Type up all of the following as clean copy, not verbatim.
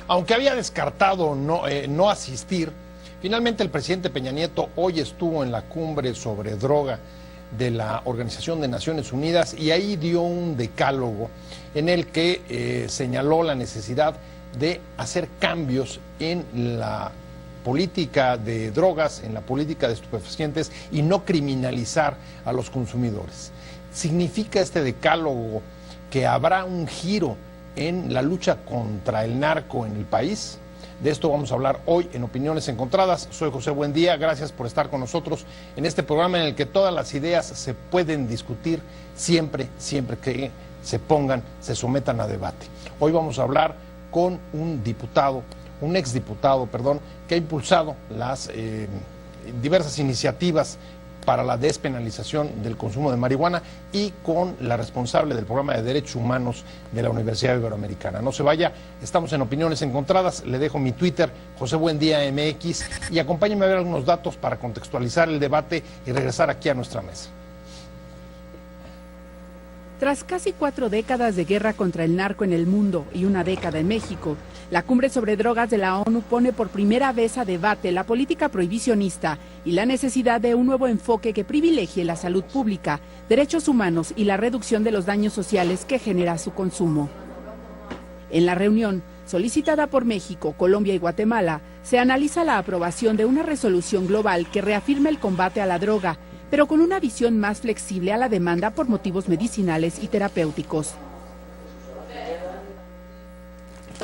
Aunque había descartado no asistir, finalmente el presidente Peña Nieto hoy estuvo en la cumbre sobre droga de la Organización de Naciones Unidas y ahí dio un decálogo en el que señaló la necesidad de hacer cambios en la política de drogas, en la política de estupefacientes y no criminalizar a los consumidores. ¿Significa este decálogo que habrá un giro en la lucha contra el narco en el país? De esto vamos a hablar hoy en Opiniones Encontradas. Soy José Buendía, gracias por estar con nosotros en este programa en el que todas las ideas se pueden discutir siempre que se sometan a debate. Hoy vamos a hablar con un exdiputado, que ha impulsado las diversas iniciativas para la despenalización del consumo de marihuana y con la responsable del programa de Derechos Humanos de la Universidad Iberoamericana. No se vaya, estamos en Opiniones Encontradas, le dejo mi Twitter, José Buendía MX, y acompáñenme a ver algunos datos para contextualizar el debate y regresar aquí a nuestra mesa. Tras casi 4 décadas de guerra contra el narco en el mundo y una década en México, la Cumbre sobre Drogas de la ONU pone por primera vez a debate la política prohibicionista y la necesidad de un nuevo enfoque que privilegie la salud pública, derechos humanos y la reducción de los daños sociales que genera su consumo. En la reunión, solicitada por México, Colombia y Guatemala, se analiza la aprobación de una resolución global que reafirma el combate a la droga, pero con una visión más flexible a la demanda por motivos medicinales y terapéuticos.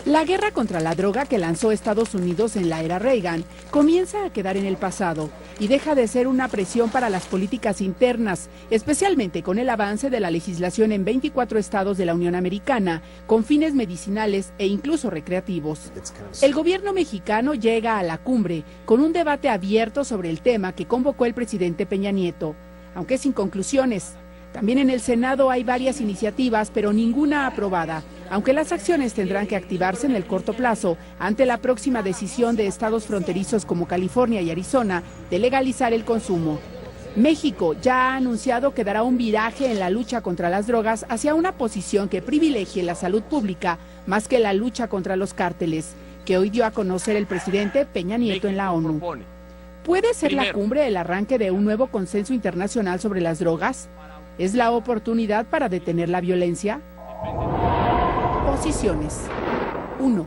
La guerra contra la droga que lanzó Estados Unidos en la era Reagan comienza a quedar en el pasado y deja de ser una presión para las políticas internas, especialmente con el avance de la legislación en 24 estados de la Unión Americana con fines medicinales e incluso recreativos. El gobierno mexicano llega a la cumbre con un debate abierto sobre el tema que convocó el presidente Peña Nieto, aunque sin conclusiones. También en el Senado hay varias iniciativas, pero ninguna aprobada, aunque las acciones tendrán que activarse en el corto plazo ante la próxima decisión de estados fronterizos como California y Arizona de legalizar el consumo. México ya ha anunciado que dará un viraje en la lucha contra las drogas hacia una posición que privilegie la salud pública más que la lucha contra los cárteles, que hoy dio a conocer el presidente Peña Nieto en la ONU. ¿Puede ser la cumbre el arranque de un nuevo consenso internacional sobre las drogas? ¿Es la oportunidad para detener la violencia? Posiciones. 1.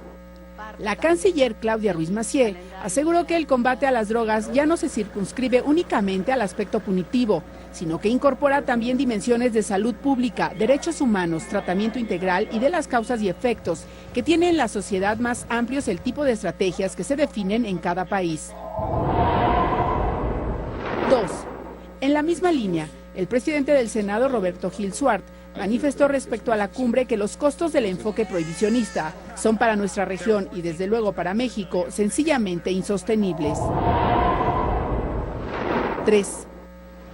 La canciller Claudia Ruiz Massieu aseguró que el combate a las drogas ya no se circunscribe únicamente al aspecto punitivo, sino que incorpora también dimensiones de salud pública, derechos humanos, tratamiento integral y de las causas y efectos que tiene en la sociedad más amplios el tipo de estrategias que se definen en cada país. 2. En la misma línea, el presidente del Senado, Roberto Gil Suart, manifestó respecto a la cumbre que los costos del enfoque prohibicionista son para nuestra región y desde luego para México sencillamente insostenibles. 3.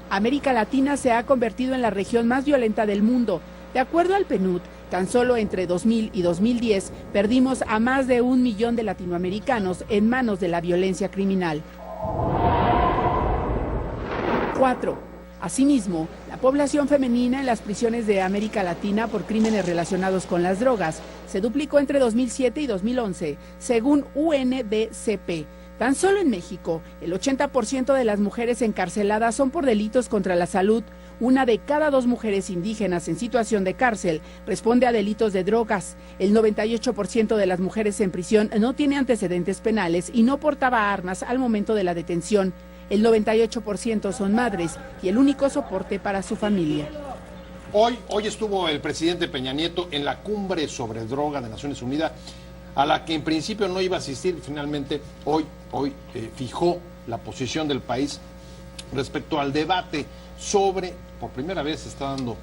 América Latina se ha convertido en la región más violenta del mundo. De acuerdo al PNUD, tan solo entre 2000 y 2010 perdimos a más de 1 millón de latinoamericanos en manos de la violencia criminal. 4. Asimismo, la población femenina en las prisiones de América Latina por crímenes relacionados con las drogas se duplicó entre 2007 y 2011, según UNDCP. Tan solo en México, el 80% de las mujeres encarceladas son por delitos contra la salud. 1 de cada 2 mujeres indígenas en situación de cárcel responde a delitos de drogas. El 98% de las mujeres en prisión no tiene antecedentes penales y no portaba armas al momento de la detención. El 98% son madres y el único soporte para su familia. Hoy estuvo el presidente Peña Nieto en la cumbre sobre droga de Naciones Unidas, a la que en principio no iba a asistir. Finalmente, hoy fijó la posición del país respecto al debate sobre, por primera vez se está dando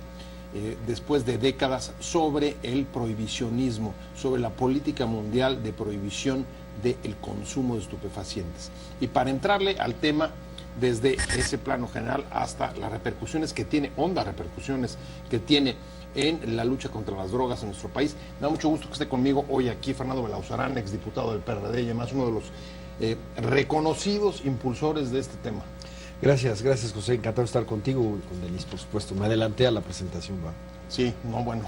después de décadas, sobre el prohibicionismo, sobre la política mundial de prohibición del consumo de estupefacientes. Y para entrarle al tema desde ese plano general hasta las repercusiones que tiene, hondas repercusiones que tiene en la lucha contra las drogas en nuestro país, me da mucho gusto que esté conmigo hoy aquí Fernando Belauzarán, exdiputado del PRD y además uno de los reconocidos impulsores de este tema. Gracias José, encantado de estar contigo y con Denise, por supuesto. Me adelanté a la presentación, ¿va? Sí, no, bueno.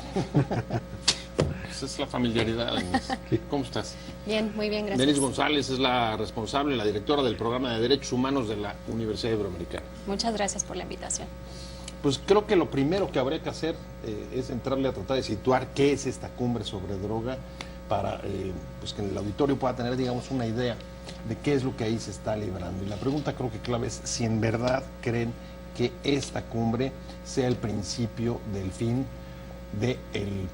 pues es la familiaridad. ¿Cómo estás? Bien, muy bien, gracias. Denise González es la responsable, la directora del programa de Derechos Humanos de la Universidad Iberoamericana. Muchas gracias por la invitación. Pues creo que lo primero que habría que hacer es entrarle a tratar de situar qué es esta cumbre sobre droga para pues que el auditorio pueda tener, digamos, una idea de qué es lo que ahí se está librando. Y la pregunta creo que clave es si en verdad creen que esta cumbre sea el principio del fin del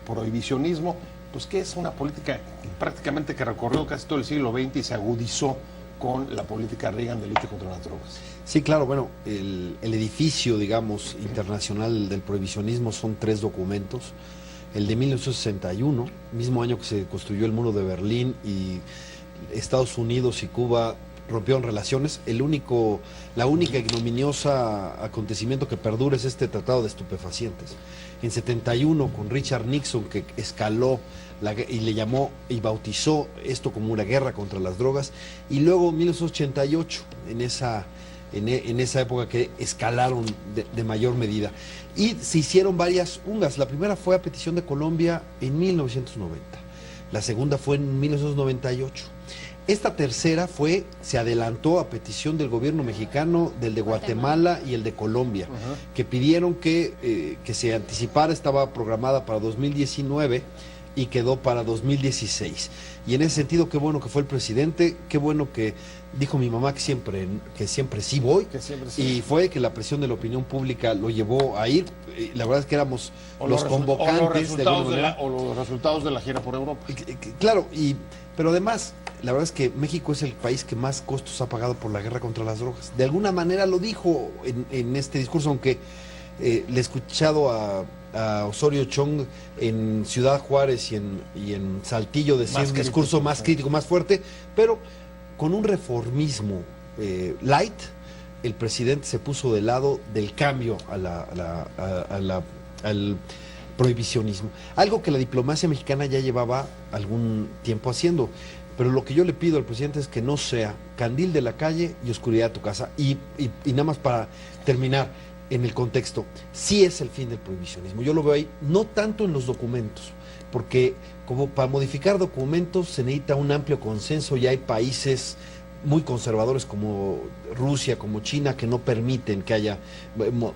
prohibicionismo, pues que es una política prácticamente que recorrió casi todo el siglo XX y se agudizó con la política Reagan de lucha contra las drogas. Sí, claro, bueno, el edificio, digamos, internacional del prohibicionismo son 3 documentos. El de 1961, mismo año que se construyó el muro de Berlín y Estados Unidos y Cuba rompieron relaciones. La única ignominiosa acontecimiento que perdura es este tratado de estupefacientes. En 71, con Richard Nixon, que escaló y le llamó y bautizó esto como una guerra contra las drogas, y luego en 1988, en esa época que escalaron de mayor medida. Y se hicieron varias UNGAs. La primera fue a petición de Colombia en 1990. La segunda fue en 1998. Esta tercera se adelantó a petición del gobierno mexicano, del de Guatemala y el de Colombia, que pidieron que se anticipara. Estaba programada para 2019 y quedó para 2016. Y en ese sentido, qué bueno que fue el presidente, qué bueno que dijo mi mamá que siempre sí voy, y fue que la presión de la opinión pública lo llevó a ir. La verdad es que éramos los convocantes o los resultados de la gira por Europa. Claro, pero además, la verdad es que México es el país que más costos ha pagado por la guerra contra las drogas. De alguna manera lo dijo en este discurso, aunque le he escuchado a Osorio Chong en Ciudad Juárez y en Saltillo decir un discurso más crítico, más fuerte, pero con un reformismo light. El presidente se puso del lado del cambio al prohibicionismo, algo que la diplomacia mexicana ya llevaba algún tiempo haciendo. Pero lo que yo le pido al presidente es que no sea candil de la calle y oscuridad de tu casa. Y nada más para terminar, en el contexto, sí es el fin del prohibicionismo. Yo lo veo ahí, no tanto en los documentos, porque como para modificar documentos se necesita un amplio consenso y hay países muy conservadores como Rusia, como China, que no permiten que haya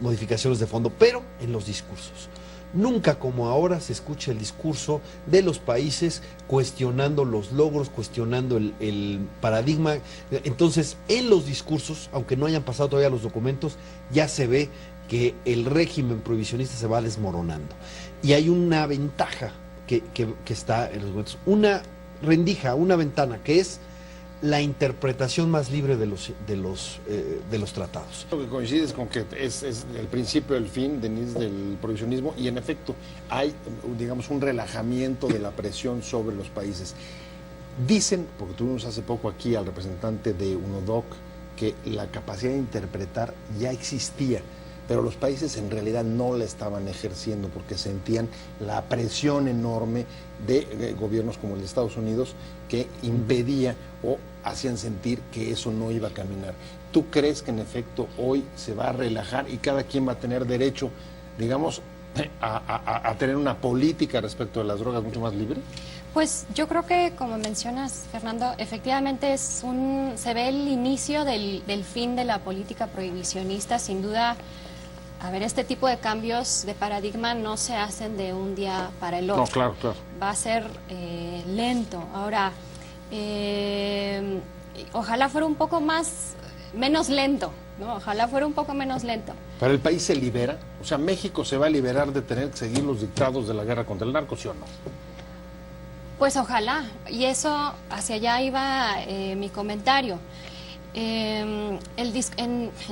modificaciones de fondo, pero en los discursos. Nunca como ahora se escucha el discurso de los países cuestionando los logros, cuestionando el paradigma. Entonces, en los discursos, aunque no hayan pasado todavía los documentos, ya se ve que el régimen prohibicionista se va desmoronando. Y hay una ventaja que está en los documentos, una rendija, una ventana, que es la interpretación más libre de los tratados. Lo que coincides con que es el principio del fin, Denise, del prohibicionismo, y en efecto hay, digamos, un relajamiento de la presión sobre los países. Dicen, porque tuvimos hace poco aquí al representante de UNODOC, que la capacidad de interpretar ya existía, pero los países en realidad no la estaban ejerciendo porque sentían la presión enorme de gobiernos como el de Estados Unidos que impedía o hacían sentir que eso no iba a caminar. ¿Tú crees que en efecto hoy se va a relajar y cada quien va a tener derecho, digamos, a tener una política respecto de las drogas mucho más libre? Pues yo creo que, como mencionas, Fernando, efectivamente se ve el inicio del fin de la política prohibicionista. Sin duda, a ver, este tipo de cambios de paradigma no se hacen de un día para el otro. No, claro. Va a ser lento. Ahora, ojalá fuera un poco menos lento, ¿no? Ojalá fuera un poco menos lento. ¿Pero el país se libera? O sea, ¿México se va a liberar de tener que seguir los dictados de la guerra contra el narco, sí o no? Pues ojalá, y eso, hacia allá iba mi comentario. En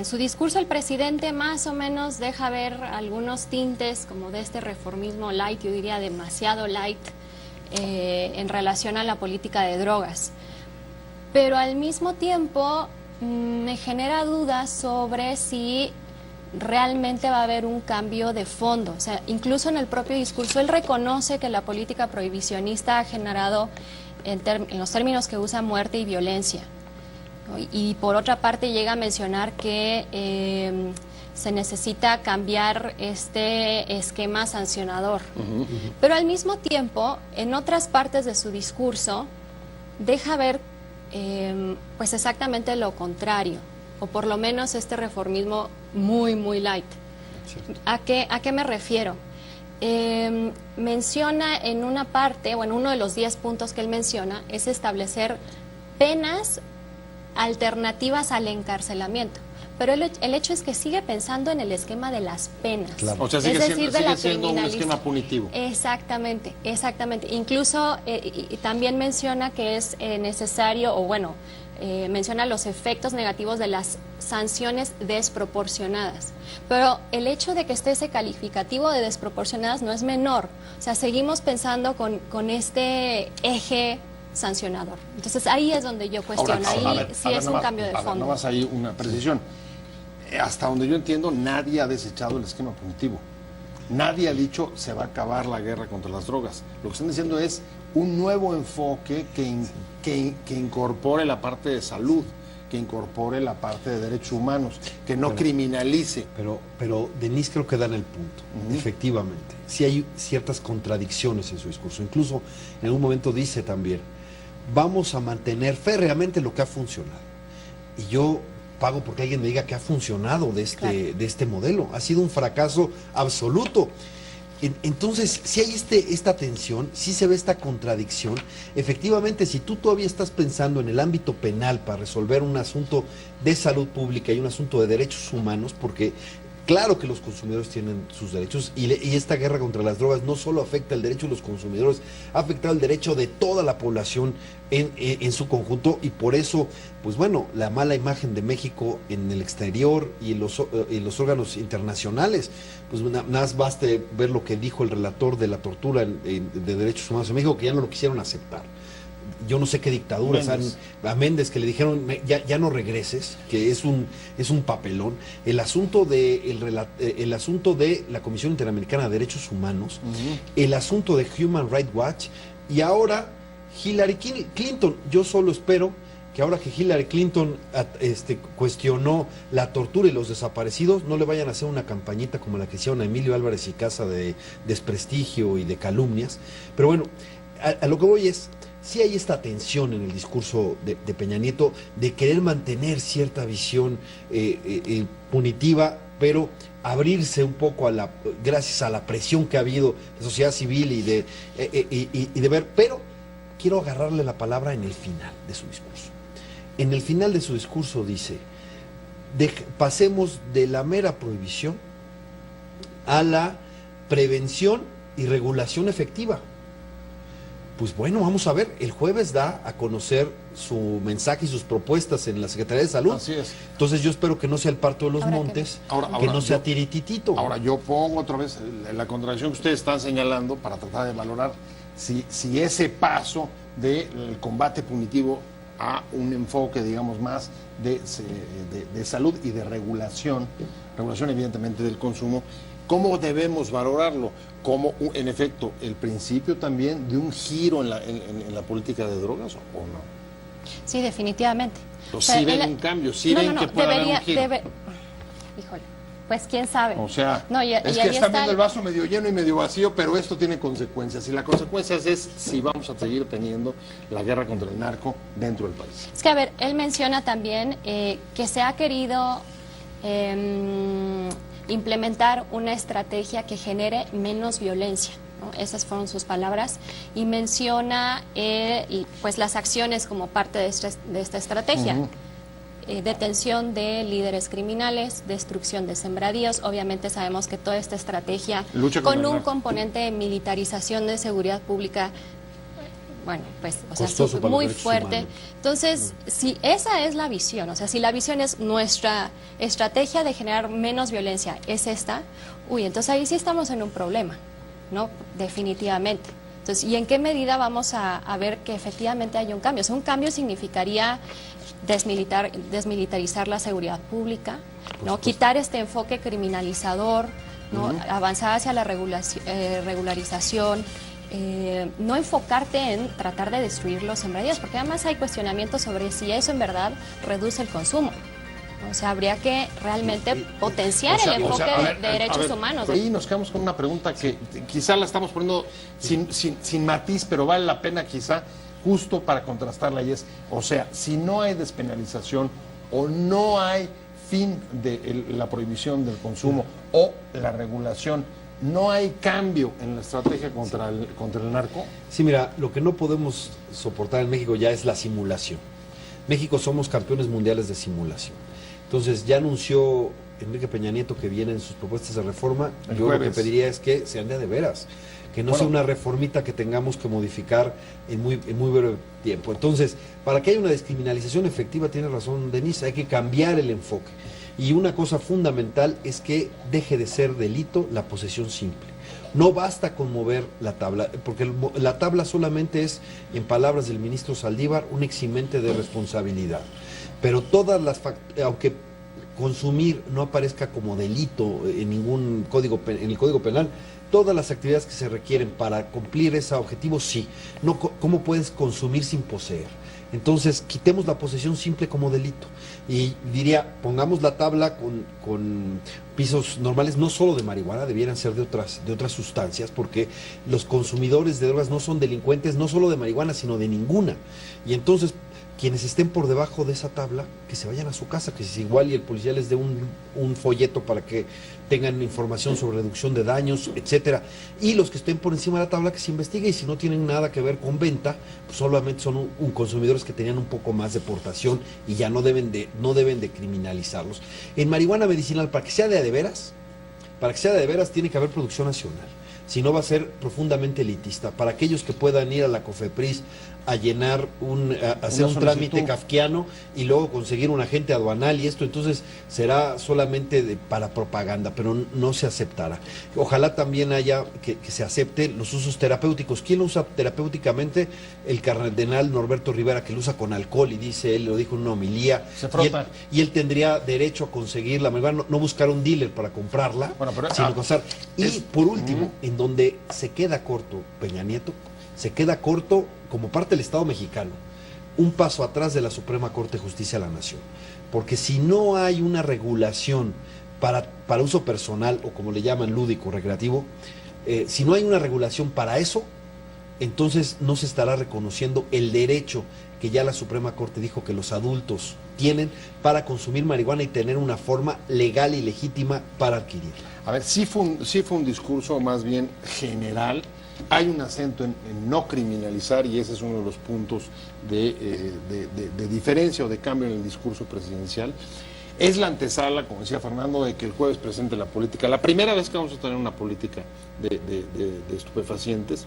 su discurso el presidente más o menos deja ver algunos tintes como de este reformismo light, yo diría demasiado light, en relación a la política de drogas. Pero al mismo tiempo me genera dudas sobre si realmente va a haber un cambio de fondo. O sea, incluso en el propio discurso él reconoce que la política prohibicionista ha generado, en los términos que usa, muerte y violencia, ¿no? Y por otra parte llega a mencionar que se necesita cambiar este esquema sancionador. Pero al mismo tiempo, en otras partes de su discurso, deja ver pues exactamente lo contrario, o por lo menos este reformismo muy light. ¿A qué me refiero? Menciona en una parte, o en uno de los 10 puntos que él menciona, es establecer penas alternativas al encarcelamiento. Pero el hecho es que sigue pensando en el esquema de las penas. Claro. O sea, sigue siendo un esquema punitivo. Exactamente. Incluso y también menciona que es necesario, o bueno, menciona los efectos negativos de las sanciones desproporcionadas. Pero el hecho de que esté ese calificativo de desproporcionadas no es menor. O sea, seguimos pensando con este eje sancionador. Entonces ahí es donde yo cuestiono, ahí sí es un cambio de fondo. Nada más hay una precisión. Hasta donde yo entiendo, nadie ha desechado el esquema punitivo. Nadie ha dicho se va a acabar la guerra contra las drogas. Lo que están diciendo es un nuevo enfoque que incorpore la parte de salud, que incorpore la parte de derechos humanos, que no criminalice. Pero Denise creo que dan el punto, efectivamente. Sí hay ciertas contradicciones en su discurso. Incluso en algún momento dice también, vamos a mantener férreamente lo que ha funcionado. Y yo pago porque alguien me diga que ha funcionado de este modelo. Ha sido un fracaso absoluto. Entonces, si hay esta tensión, si se ve esta contradicción, efectivamente, si tú todavía estás pensando en el ámbito penal para resolver un asunto de salud pública y un asunto de derechos humanos, porque claro que los consumidores tienen sus derechos y esta guerra contra las drogas no solo afecta el derecho de los consumidores, ha afectado el derecho de toda la población en su conjunto, y por eso, pues bueno, la mala imagen de México en el exterior y en los órganos internacionales, pues nada más basta ver lo que dijo el relator de la tortura de derechos humanos en México, que ya no lo quisieron aceptar. Yo no sé qué dictaduras a Méndez, que le dijeron ya no regreses, que es un papelón. El asunto de la Comisión Interamericana de Derechos Humanos, el asunto de Human Rights Watch, y ahora Hillary Clinton. Yo solo espero que ahora que Hillary Clinton cuestionó la tortura y los desaparecidos, no le vayan a hacer una campañita como la que hicieron a Emilio Álvarez y Casa de desprestigio y de calumnias. Pero bueno, a lo que voy es, sí hay esta tensión en el discurso de Peña Nieto de querer mantener cierta visión punitiva, pero abrirse un poco gracias a la presión que ha habido de sociedad civil y de ver, pero quiero agarrarle la palabra en el final de su discurso. En el final de su discurso dice, pasemos de la mera prohibición a la prevención y regulación efectiva. Pues bueno, vamos a ver, el jueves da a conocer su mensaje y sus propuestas en la Secretaría de Salud. Así es. Entonces yo espero que no sea el parto de los montes, que no sea tirititito. Ahora yo pongo otra vez la contradicción que ustedes están señalando para tratar de valorar si ese paso del combate punitivo a un enfoque, digamos, más de salud y de regulación evidentemente del consumo. ¿Cómo debemos valorarlo? Como, en efecto, el principio también de un giro en la política de drogas, ¿o no? Sí, definitivamente. O sea, ven un cambio, ven que puede haber un giro. Híjole, pues quién sabe. O sea, es que están viendo el vaso medio lleno y medio vacío, pero esto tiene consecuencias. Y la consecuencia es si vamos a seguir teniendo la guerra contra el narco dentro del país. Es que, a ver, él menciona también que se ha querido implementar una estrategia que genere menos violencia, ¿no? Esas fueron sus palabras, y menciona pues las acciones como parte de esta estrategia. Detención de líderes criminales, destrucción de sembradíos. Obviamente sabemos que toda esta estrategia con un componente de militarización de seguridad pública, bueno, pues, o sea, muy fuerte. Entonces, si esa es la visión, o sea, si la visión es nuestra estrategia de generar menos violencia, es esta, entonces ahí sí estamos en un problema, ¿no? Definitivamente. Entonces, ¿y en qué medida vamos a ver que efectivamente hay un cambio? O sea, un cambio significaría desmilitarizar la seguridad pública, ¿no? Quitar este enfoque criminalizador, ¿no? Avanzar hacia la regularización. No enfocarte en tratar de destruir los sembradíos, porque además hay cuestionamientos sobre si eso en verdad reduce el consumo, O sea, habría que realmente potenciar el enfoque de derechos humanos. Ahí nos quedamos con una pregunta que quizá la estamos poniendo sin matiz, pero vale la pena quizá justo para contrastarla, y es, o sea, si no hay despenalización o no hay fin de la prohibición del consumo o la regulación, ¿no hay cambio en la estrategia contra el narco? Sí, mira, lo que no podemos soportar en México ya es la simulación. México somos campeones mundiales de simulación. Entonces ya anunció Enrique Peña Nieto que vienen sus propuestas de reforma. Yo lo que pediría es que sean de veras, que no sea una reformita que tengamos que modificar en muy breve tiempo. Entonces, para que haya una descriminalización efectiva, tiene razón Denise, hay que cambiar el enfoque. Y una cosa fundamental es que deje de ser delito la posesión simple. No basta con mover la tabla, porque la tabla solamente es, en palabras del ministro Saldívar, un eximente de responsabilidad. Pero aunque consumir no aparezca como delito en ningún en el Código Penal, todas las actividades que se requieren para cumplir ese objetivo, sí. No, ¿cómo puedes consumir sin poseer? Entonces, quitemos la posesión simple como delito. Y diría, pongamos la tabla con pisos normales, no solo de marihuana, debieran ser de otras sustancias, porque los consumidores de drogas no son delincuentes, no solo de marihuana, sino de ninguna. Y entonces, quienes estén por debajo de esa tabla, que se vayan a su casa, que es igual y el policía les dé un folleto para que tengan información sobre reducción de daños, etcétera. Y los que estén por encima de la tabla, que se investigue, y si no tienen nada que ver con venta, pues solamente son consumidores que tenían un poco más de portación y ya no deben de criminalizarlos. En marihuana medicinal, para que sea de veras, tiene que haber producción nacional. Si no, va a ser profundamente elitista. Para aquellos que puedan ir a la COFEPRIS a llenar hacer un trámite kafkiano y luego conseguir un agente aduanal y esto, entonces será solamente para propaganda, pero no se aceptará. Ojalá también haya que se acepte los usos terapéuticos. ¿Quién lo usa terapéuticamente? El cardenal Norberto Rivera, que lo usa con alcohol, y dice él, lo dijo en una homilía, se frota. Y él tendría derecho a conseguir la marihuana, no buscar un dealer para comprarla, sino costar. Y por último, en donde se queda corto Peña Nieto, se queda corto como parte del Estado mexicano, un paso atrás de la Suprema Corte de Justicia de la Nación. Porque si no hay una regulación para uso personal, o como le llaman lúdico, recreativo, si no hay una regulación para eso, entonces no se estará reconociendo el derecho que ya la Suprema Corte dijo que los adultos tienen para consumir marihuana y tener una forma legal y legítima para adquirirla. A ver, sí fue un discurso más bien general. Hay un acento en no criminalizar, y ese es uno de los puntos de diferencia o de cambio en el discurso presidencial. Es la antesala, como decía Fernando, de que el jueves presente la política. La primera vez que vamos a tener una política de estupefacientes.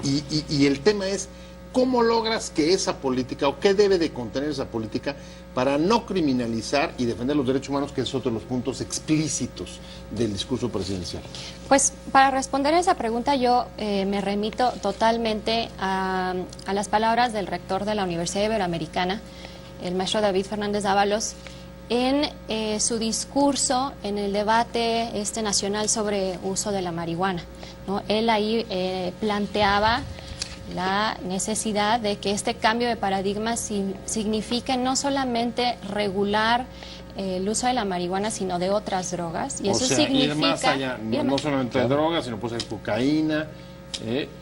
Y el tema es, ¿cómo logras que esa política, o qué debe de contener esa política, para no criminalizar y defender los derechos humanos, que es otro de los puntos explícitos del discurso presidencial? Pues para responder a esa pregunta yo me remito totalmente a las palabras del rector de la Universidad Iberoamericana, el maestro David Fernández Dávalos, en su discurso en el debate nacional sobre uso de la marihuana, ¿no? Él ahí planteaba la necesidad de que este cambio de paradigma signifique no solamente regular el uso de la marihuana, sino de otras drogas. Y eso significa ir más allá, no solamente de drogas, sino puede ser cocaína.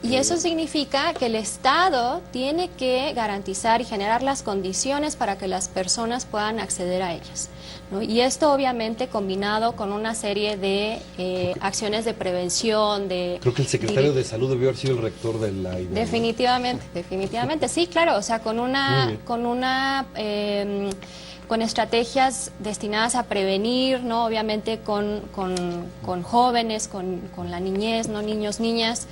Y eso significa que el Estado tiene que garantizar y generar las condiciones para que las personas puedan acceder a ellas, ¿no? Y esto obviamente combinado con una serie de acciones de prevención, Creo que el secretario de Salud debió haber sido el rector de la IBM. Definitivamente, sí, claro, o sea, con estrategias destinadas a prevenir, ¿no? Obviamente con jóvenes, con la niñez, no niños, niñas,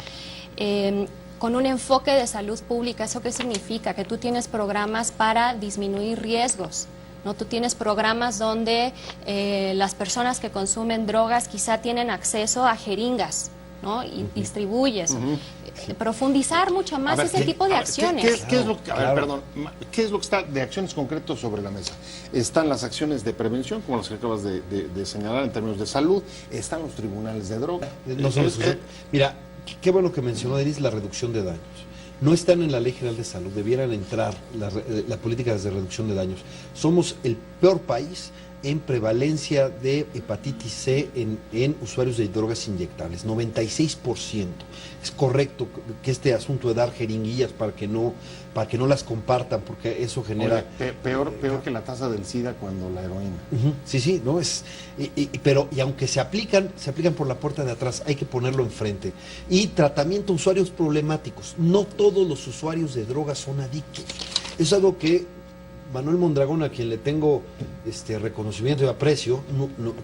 con un enfoque de salud pública. ¿Eso qué significa? Que tú tienes programas para disminuir riesgos, ¿no? Tú tienes programas donde las personas que consumen drogas quizá tienen acceso a jeringas, ¿no? Y distribuyes. Profundizar mucho más ese tipo de acciones. ¿Qué es lo que está de acciones concretas sobre la mesa? Están las acciones de prevención, como las que acabas de señalar en términos de salud, están los tribunales de droga. Mira, qué bueno que mencionó Denis la reducción de daños. no están en la Ley General de Salud, debieran entrar las políticas de reducción de daños. Somos el peor país en prevalencia de hepatitis C en usuarios de drogas inyectables, 96%. Es correcto que este asunto de dar jeringuillas para que no las compartan, porque eso genera... Oye, peor que la tasa del SIDA cuando la heroína. Sí, no es... Pero aunque se aplican por la puerta de atrás, hay que ponerlo enfrente. Y tratamiento a usuarios problemáticos. No todos los usuarios de drogas son adictos. Es algo que Manuel Mondragón, a quien le tengo reconocimiento y aprecio,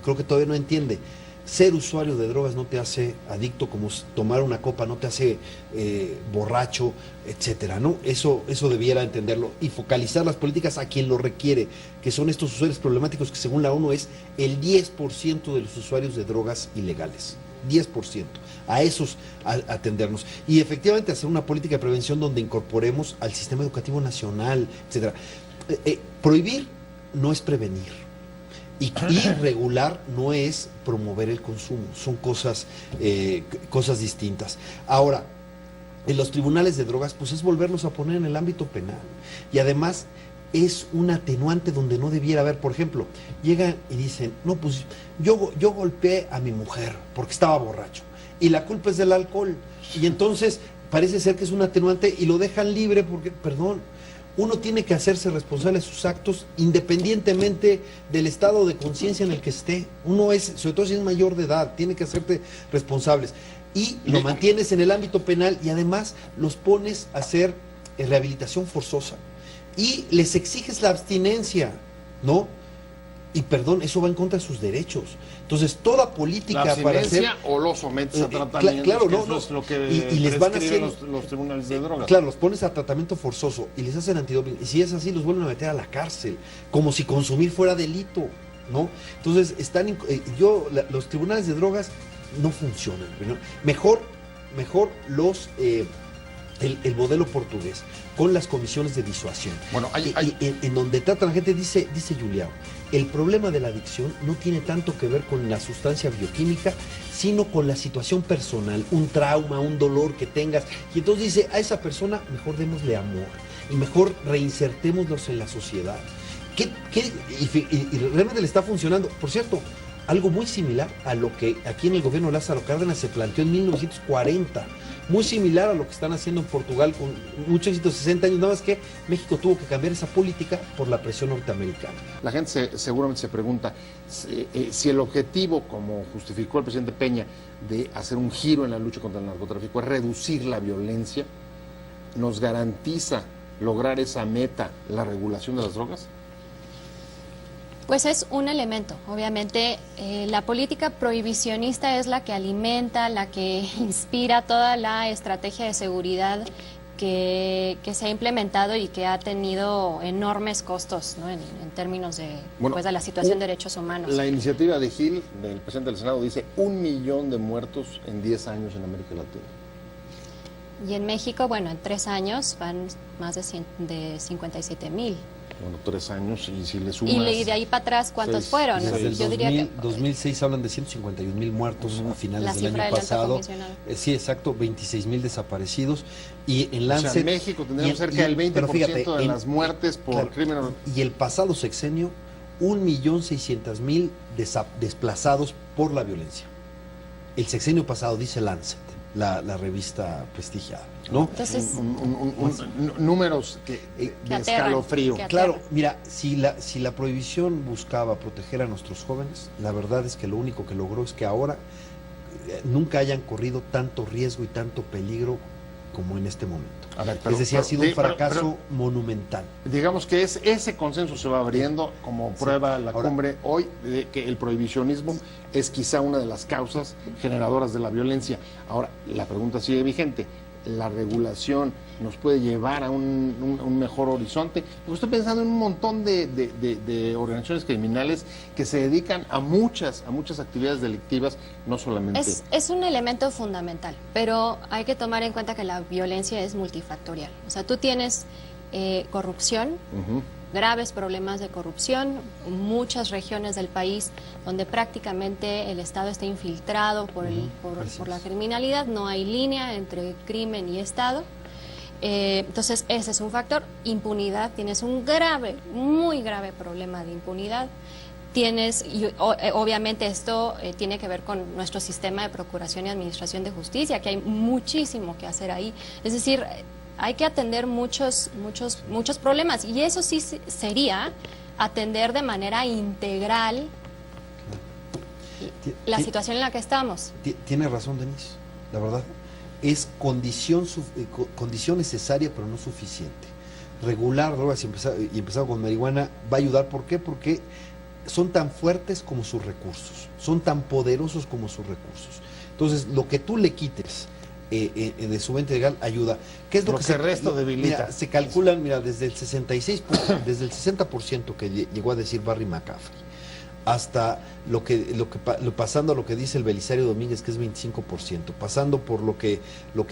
creo que todavía no entiende. Ser usuario de drogas no te hace adicto, como tomar una copa no te hace borracho, etcétera, ¿no? Eso debiera entenderlo y focalizar las políticas a quien lo requiere, que son estos usuarios problemáticos, que según la ONU es el 10% de los usuarios de drogas ilegales. 10%. A esos atendernos. Y efectivamente hacer una política de prevención donde incorporemos al sistema educativo nacional, etcétera. Prohibir no es prevenir y regular no es promover el consumo, son cosas distintas. Ahora, en los tribunales de drogas, pues es volverlos a poner en el ámbito penal, y además es un atenuante donde no debiera haber. Por ejemplo, llegan y dicen, no, pues yo golpeé a mi mujer porque estaba borracho y la culpa es del alcohol, y entonces parece ser que es un atenuante y lo dejan libre porque, perdón, uno tiene que hacerse responsable de sus actos independientemente del estado de conciencia en el que esté. Uno es, sobre todo si es mayor de edad, tiene que hacerte responsables. Y lo mantienes en el ámbito penal y además los pones a hacer rehabilitación forzosa. Y les exiges la abstinencia, ¿no? Y perdón, eso va en contra de sus derechos. Entonces, toda política para hacer... o los sometes a tratamiento, claro, eso es lo que y les van haciendo los tribunales de drogas. Claro, los pones a tratamiento forzoso y les hacen antidoping. Y si es así, los vuelven a meter a la cárcel, como si consumir fuera delito, ¿no? Entonces, los tribunales de drogas no funcionan, ¿no? Mejor el modelo portugués, con las comisiones de disuasión. Bueno, en donde tratan a la gente, dice Julián, el problema de la adicción no tiene tanto que ver con la sustancia bioquímica, sino con la situación personal, un trauma, un dolor que tengas. Y entonces dice, a esa persona mejor démosle amor y mejor reinsertémoslos en la sociedad. Y realmente le está funcionando. Por cierto, algo muy similar a lo que aquí en el gobierno de Lázaro Cárdenas se planteó en 1940. Muy similar a lo que están haciendo en Portugal con mucho éxito, 60 años, nada más que México tuvo que cambiar esa política por la presión norteamericana. La gente seguramente se pregunta si el objetivo, como justificó el presidente Peña, de hacer un giro en la lucha contra el narcotráfico es reducir la violencia, ¿nos garantiza lograr esa meta, la regulación de las drogas? Pues es un elemento. Obviamente la política prohibicionista es la que alimenta, la que inspira toda la estrategia de seguridad que se ha implementado y que ha tenido enormes costos, ¿no? en términos de, de la situación de derechos humanos. La iniciativa de Gil, del presidente del Senado, dice 1 millón de muertos en 10 años en América Latina. Y en México, bueno, en 3 años van más de 57,000. Bueno, 3 años, y si le sumas... Y de ahí para atrás, ¿cuántos fueron? Desde el Yo diría que 2006 hablan de 151,000 muertos a finales del año pasado. Sí, exacto, 26,000 desaparecidos. Y en Lancet... O sea, en México tendríamos cerca del 20% de las muertes por crimen... Y el pasado sexenio, 1,600,000 desplazados por la violencia. El sexenio pasado, dice Lancet, la revista prestigiada, ¿no? Entonces, números de escalofrío. Claro, mira, si la prohibición buscaba proteger a nuestros jóvenes, la verdad es que lo único que logró es que ahora nunca hayan corrido tanto riesgo y tanto peligro como en este momento. A ver, es decir, ha sido un fracaso monumental. Digamos que ese consenso se va abriendo, como prueba la cumbre hoy, de que el prohibicionismo es quizá una de las causas generadoras de la violencia. Ahora, la pregunta sigue vigente. ¿La regulación nos puede llevar a un mejor horizonte? Porque estoy pensando en un montón de organizaciones criminales que se dedican a muchas actividades delictivas, no solamente... Es un elemento fundamental, pero hay que tomar en cuenta que la violencia es multifactorial. O sea, tú tienes corrupción, graves problemas de corrupción, muchas regiones del país donde prácticamente el Estado está infiltrado por la criminalidad, no hay línea entre crimen y Estado. Entonces, ese es un factor. Impunidad, tienes un grave, muy grave problema de impunidad. Obviamente esto tiene que ver con nuestro sistema de procuración y administración de justicia, que hay muchísimo que hacer ahí. Es decir, hay que atender muchos problemas, y eso sí sería atender de manera integral la situación en la que estamos. Tiene razón, Denise, la verdad. Es condición necesaria, pero no suficiente. Regular drogas y empezar con marihuana va a ayudar. ¿Por qué? Porque son tan fuertes como sus recursos, son tan poderosos como sus recursos. Entonces, lo que tú le quites de su venta legal ayuda. ¿Qué es lo que el resto debilita? Mira, se calculan, desde el 66%, desde el 60% que llegó a decir Barry McCaffrey, hasta pasando a lo que dice el Belisario Domínguez, que es 25%, pasando por lo que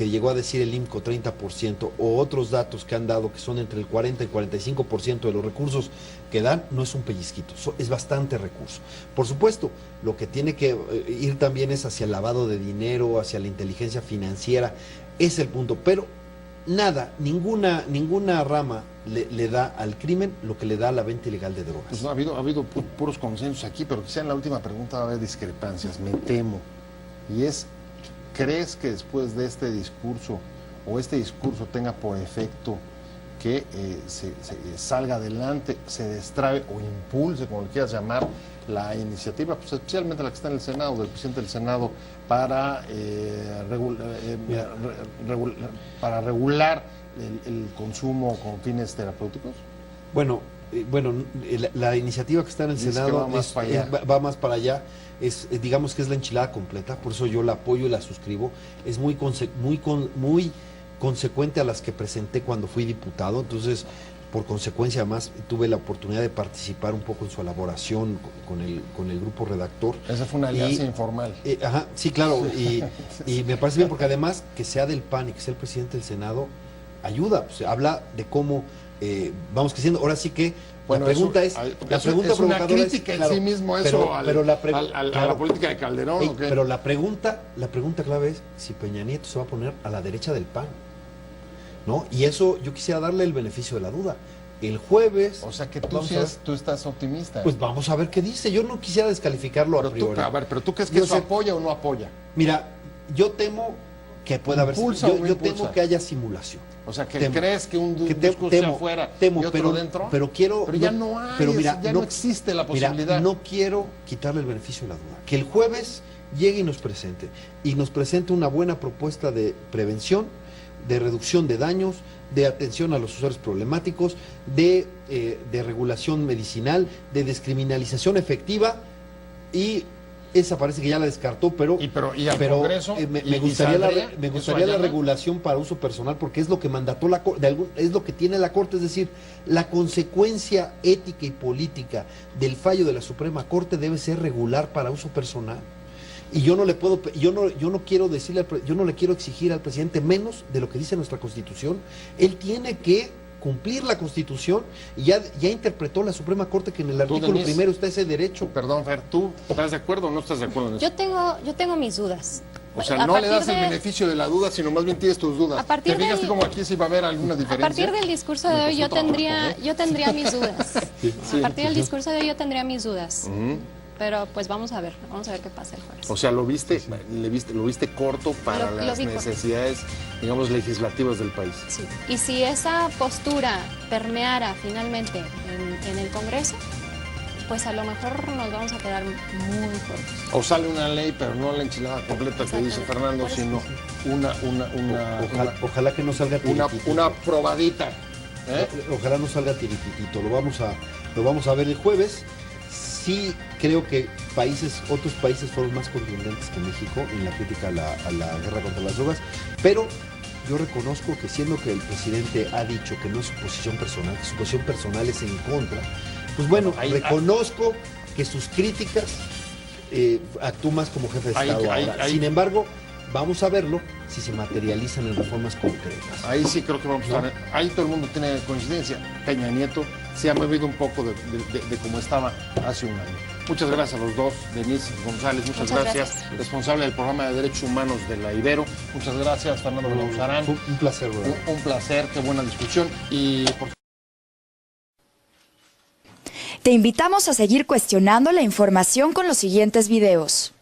llegó a decir el IMCO, 30%, o otros datos que han dado que son entre el 40 y 45% de los recursos que dan, no es un pellizquito, es bastante recurso. Por supuesto, lo que tiene que ir también es hacia el lavado de dinero, hacia la inteligencia financiera, es el punto, pero ninguna rama le da al crimen lo que le da a la venta ilegal de drogas. Pues no, ha habido puros consensos aquí, pero quizá en la última pregunta va a haber discrepancias, me temo. Y es, ¿crees que después de este discurso, o este discurso tenga por efecto que se salga adelante, se destrabe o impulse, como lo quieras llamar, la iniciativa, pues especialmente la que está en el Senado, del presidente del Senado, para regular el consumo con fines terapéuticos? Bueno, la iniciativa que está en el Senado va más para allá. Digamos que es la enchilada completa, por eso yo la apoyo y la suscribo. Es muy consecuente a las que presenté cuando fui diputado, entonces por consecuencia además tuve la oportunidad de participar un poco en su elaboración con el grupo redactor. Esa fue una alianza informal. Ajá, sí, claro, y me parece bien porque además que sea del PAN y que sea el presidente del Senado ayuda, pues, habla de cómo vamos creciendo. Ahora sí que bueno, la pregunta es una crítica en sí mismo eso a la política de Calderón. ¿O qué? Pero la pregunta clave es si Peña Nieto se va a poner a la derecha del PAN, ¿no? Y eso yo quisiera darle el beneficio de la duda. El jueves... O sea que tú estás optimista. Pues vamos a ver qué dice. Yo no quisiera descalificarlo a priori. Pero tú crees que eso apoya o no apoya. Mira, yo temo que pueda haber... Yo temo que haya simulación. O sea, que crees que un discurso sea afuera y otro dentro. Pero ya no hay, pero mira, ya no existe la posibilidad. Mira, no quiero quitarle el beneficio de la duda. Que el jueves llegue y nos presente una buena propuesta de prevención, de reducción de daños, de atención a los usuarios problemáticos, de regulación medicinal, de descriminalización efectiva, y esa parece que ya la descartó, pero Congreso, me gustaría la regulación para uso personal, porque es lo que mandató la Corte, es lo que tiene la Corte, es decir, la consecuencia ética y política del fallo de la Suprema Corte debe ser regular para uso personal. Y yo no le quiero exigir al presidente menos de lo que dice nuestra Constitución. Él tiene que cumplir la Constitución, y ya interpretó la Suprema Corte que en el artículo primero está ese derecho. Perdón, Fer, ¿tú estás de acuerdo o no estás de acuerdo en eso? Yo tengo mis dudas. O sea, no le das el beneficio de la duda, sino más bien tienes tus dudas. ¿Te fijaste como aquí sí va a haber alguna diferencia? A partir del discurso de hoy yo tendría mis dudas. A partir del discurso de hoy yo tendría mis dudas. Pero pues vamos a ver qué pasa el jueves. O sea, lo viste corto para las necesidades, digamos, legislativas del país. Sí. Y si esa postura permeara finalmente en el Congreso, pues a lo mejor nos vamos a quedar muy cortos. O sale una ley, pero no la enchilada completa que dice Fernando, sino ojalá que no salga tirititito. Una probadita. Ojalá no salga tirititito. Lo vamos a ver el jueves. Sí creo que otros países fueron más contundentes que México en la crítica a la guerra contra las drogas, pero yo reconozco que siendo que el presidente ha dicho que no es su posición personal, que su posición personal es en contra, pues bueno, reconozco que sus críticas actúa más como jefe de Estado ahora. Sin embargo, vamos a verlo si se materializan en reformas concretas. Ahí sí creo que vamos a ver. Ahí todo el mundo tiene coincidencia. Peña Nieto se ha movido un poco de como estaba hace un año. Muchas gracias a los dos. Denise González, muchas gracias. Responsable del programa de Derechos Humanos de la Ibero. Muchas gracias, Fernando Belauzarán. Un placer, ¿verdad? Un placer, qué buena discusión. Y Te invitamos a seguir cuestionando la información con los siguientes videos.